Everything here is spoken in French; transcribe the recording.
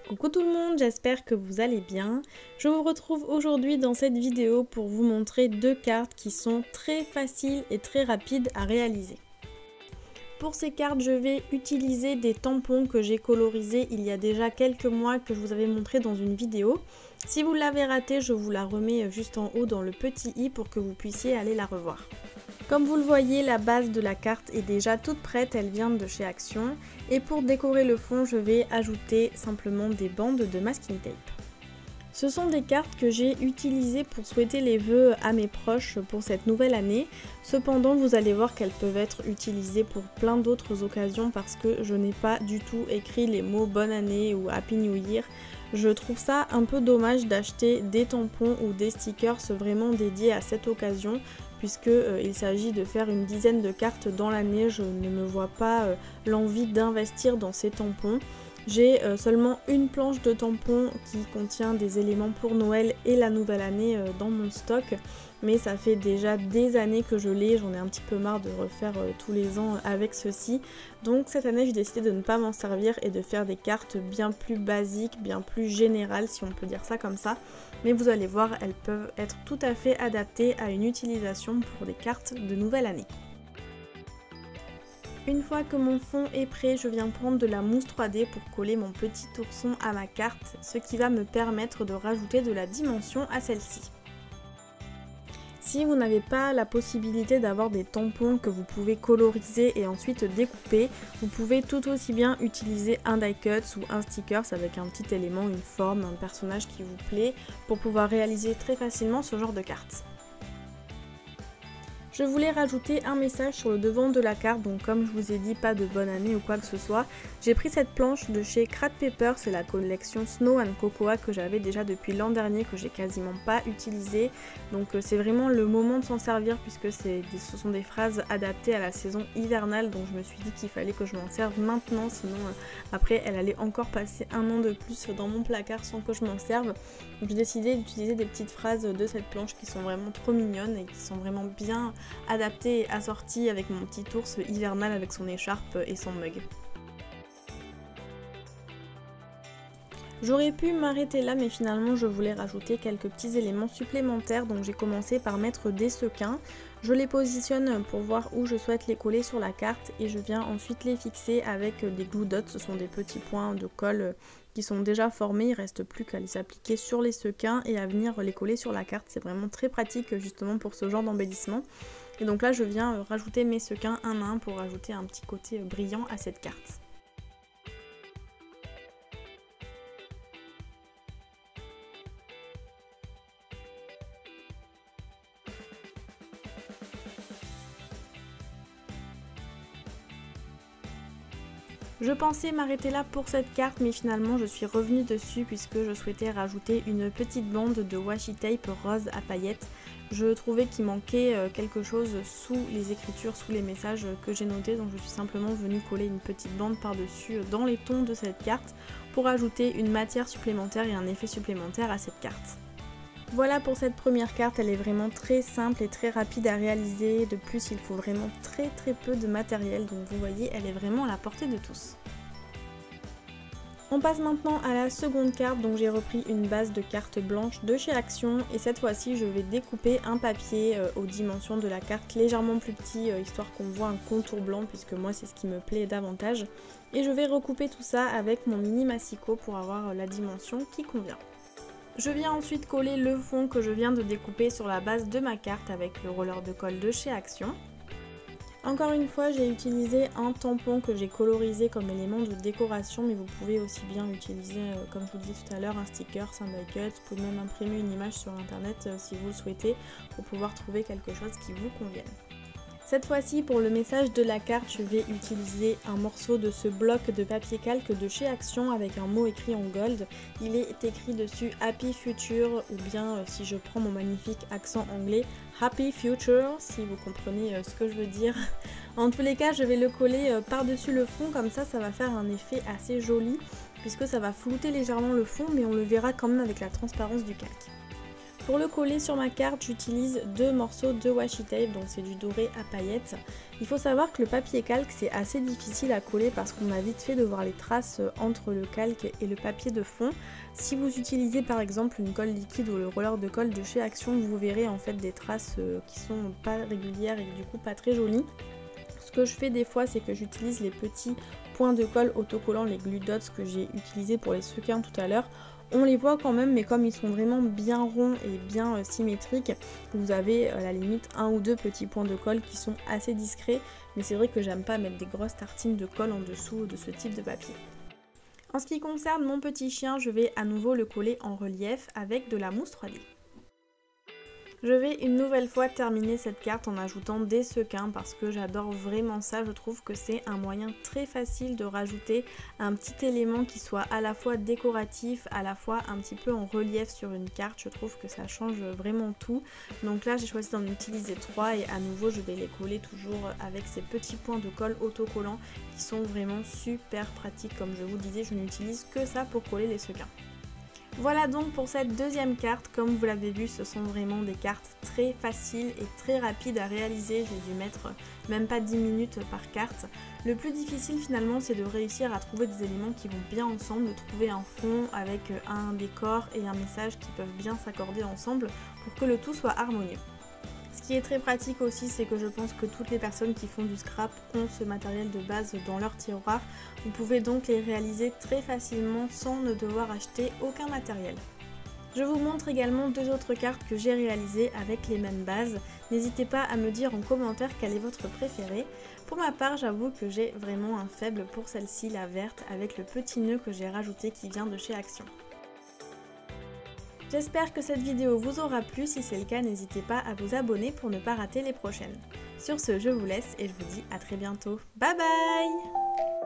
Coucou tout le monde, j'espère que vous allez bien. Je vous retrouve aujourd'hui dans cette vidéo pour vous montrer deux cartes qui sont très faciles et très rapides à réaliser. Pour ces cartes, je vais utiliser des tampons que j'ai colorisés il y a déjà quelques mois que je vous avais montré dans une vidéo. Si vous l'avez raté, je vous la remets juste en haut dans le petit i pour que vous puissiez aller la revoir. Comme vous le voyez, la base de la carte est déjà toute prête, elle vient de chez Action. Et pour décorer le fond, je vais ajouter simplement des bandes de masking tape. Ce sont des cartes que j'ai utilisées pour souhaiter les vœux à mes proches pour cette nouvelle année. Cependant, vous allez voir qu'elles peuvent être utilisées pour plein d'autres occasions parce que je n'ai pas du tout écrit les mots bonne année ou Happy New Year. Je trouve ça un peu dommage d'acheter des tampons ou des stickers vraiment dédiés à cette occasion, puisqu'il s'agit de faire une dizaine de cartes dans l'année. Je ne me vois pas l'envie d'investir dans ces tampons. J'ai seulement une planche de tampons qui contient des éléments pour Noël et la nouvelle année dans mon stock, mais ça fait déjà des années que je l'ai, j'en ai un petit peu marre de refaire tous les ans avec ceci. Donc cette année j'ai décidé de ne pas m'en servir et de faire des cartes bien plus basiques, bien plus générales si on peut dire ça comme ça. Mais vous allez voir, elles peuvent être tout à fait adaptées à une utilisation pour des cartes de nouvelle année. Une fois que mon fond est prêt, je viens prendre de la mousse 3D pour coller mon petit ourson à ma carte, ce qui va me permettre de rajouter de la dimension à celle-ci. Si vous n'avez pas la possibilité d'avoir des tampons que vous pouvez coloriser et ensuite découper, vous pouvez tout aussi bien utiliser un die cut ou un sticker avec un petit élément, une forme, un personnage qui vous plaît pour pouvoir réaliser très facilement ce genre de carte. Je voulais rajouter un message sur le devant de la carte, donc comme je vous ai dit, pas de bonne année ou quoi que ce soit. J'ai pris cette planche de chez Craft Paper, c'est la collection Snow and Cocoa que j'avais déjà depuis l'an dernier, que j'ai quasiment pas utilisé. Donc c'est vraiment le moment de s'en servir puisque ce sont des phrases adaptées à la saison hivernale, donc je me suis dit qu'il fallait que je m'en serve maintenant, sinon après elle allait encore passer un an de plus dans mon placard sans que je m'en serve. Donc j'ai décidé d'utiliser des petites phrases de cette planche qui sont vraiment trop mignonnes et qui sont vraiment bien adapté et assorti avec mon petit ours hivernal avec son écharpe et son mug. J'aurais pu m'arrêter là, mais finalement je voulais rajouter quelques petits éléments supplémentaires, donc j'ai commencé par mettre des sequins. Je les positionne pour voir où je souhaite les coller sur la carte et je viens ensuite les fixer avec des glue dots. Ce sont des petits points de colle qui sont déjà formés, il ne reste plus qu'à les appliquer sur les sequins et à venir les coller sur la carte. C'est vraiment très pratique justement pour ce genre d'embellissement. Et donc là je viens rajouter mes sequins un à un pour rajouter un petit côté brillant à cette carte. Je pensais m'arrêter là pour cette carte, mais finalement je suis revenue dessus puisque je souhaitais rajouter une petite bande de washi tape rose à paillettes. Je trouvais qu'il manquait quelque chose sous les écritures, sous les messages que j'ai notés, donc je suis simplement venue coller une petite bande par-dessus dans les tons de cette carte pour ajouter une matière supplémentaire et un effet supplémentaire à cette carte. Voilà pour cette première carte, elle est vraiment très simple et très rapide à réaliser. De plus, il faut vraiment très peu de matériel, donc vous voyez, elle est vraiment à la portée de tous. On passe maintenant à la seconde carte, donc j'ai repris une base de carte blanche de chez Action et cette fois-ci je vais découper un papier aux dimensions de la carte légèrement plus petit, histoire qu'on voit un contour blanc puisque moi c'est ce qui me plaît davantage. Et je vais recouper tout ça avec mon mini massicot pour avoir la dimension qui convient. Je viens ensuite coller le fond que je viens de découper sur la base de ma carte avec le roller de colle de chez Action. Encore une fois, j'ai utilisé un tampon que j'ai colorisé comme élément de décoration, mais vous pouvez aussi bien utiliser, comme je vous disais tout à l'heure, un sticker, un die cut. Vous pouvez même imprimer une image sur internet si vous le souhaitez pour pouvoir trouver quelque chose qui vous convienne. Cette fois-ci, pour le message de la carte, je vais utiliser un morceau de ce bloc de papier calque de chez Action avec un mot écrit en gold. Il est écrit dessus Happy Future, ou bien si je prends mon magnifique accent anglais, Happy Future, si vous comprenez ce que je veux dire. En tous les cas, je vais le coller par-dessus le fond, comme ça va faire un effet assez joli, puisque ça va flouter légèrement le fond, mais on le verra quand même avec la transparence du calque. Pour le coller sur ma carte, j'utilise 2 morceaux de washi tape, donc c'est du doré à paillettes. Il faut savoir que le papier calque c'est assez difficile à coller parce qu'on a vite fait de voir les traces entre le calque et le papier de fond. Si vous utilisez par exemple une colle liquide ou le roller de colle de chez Action, vous verrez en fait des traces qui sont pas régulières et du coup pas très jolies. Ce que je fais des fois, c'est que j'utilise les petits points de colle autocollants, les glue dots que j'ai utilisés pour les sequins tout à l'heure. On les voit quand même, mais comme ils sont vraiment bien ronds et bien symétriques, vous avez à la limite 1 ou 2 petits points de colle qui sont assez discrets. Mais c'est vrai que j'aime pas mettre des grosses tartines de colle en dessous de ce type de papier. En ce qui concerne mon petit chien, je vais à nouveau le coller en relief avec de la mousse 3D. Je vais une nouvelle fois terminer cette carte en ajoutant des sequins parce que j'adore vraiment ça. Je trouve que c'est un moyen très facile de rajouter un petit élément qui soit à la fois décoratif, à la fois un petit peu en relief sur une carte. Je trouve que ça change vraiment tout. Donc là j'ai choisi d'en utiliser 3 et à nouveau je vais les coller toujours avec ces petits points de colle autocollants qui sont vraiment super pratiques. Comme je vous disais, je n'utilise que ça pour coller les sequins. Voilà donc pour cette deuxième carte. Comme vous l'avez vu, ce sont vraiment des cartes très faciles et très rapides à réaliser. J'ai dû mettre même pas 10 minutes par carte. Le plus difficile finalement, c'est de réussir à trouver des éléments qui vont bien ensemble, de trouver un fond avec un décor et un message qui peuvent bien s'accorder ensemble pour que le tout soit harmonieux. Ce qui est très pratique aussi, c'est que je pense que toutes les personnes qui font du scrap ont ce matériel de base dans leur tiroir. Vous pouvez donc les réaliser très facilement sans ne devoir acheter aucun matériel. Je vous montre également 2 autres cartes que j'ai réalisées avec les mêmes bases. N'hésitez pas à me dire en commentaire quelle est votre préférée. Pour ma part, j'avoue que j'ai vraiment un faible pour celle-ci, la verte, avec le petit nœud que j'ai rajouté qui vient de chez Action. J'espère que cette vidéo vous aura plu. Si c'est le cas, n'hésitez pas à vous abonner pour ne pas rater les prochaines. Sur ce, je vous laisse et je vous dis à très bientôt. Bye bye!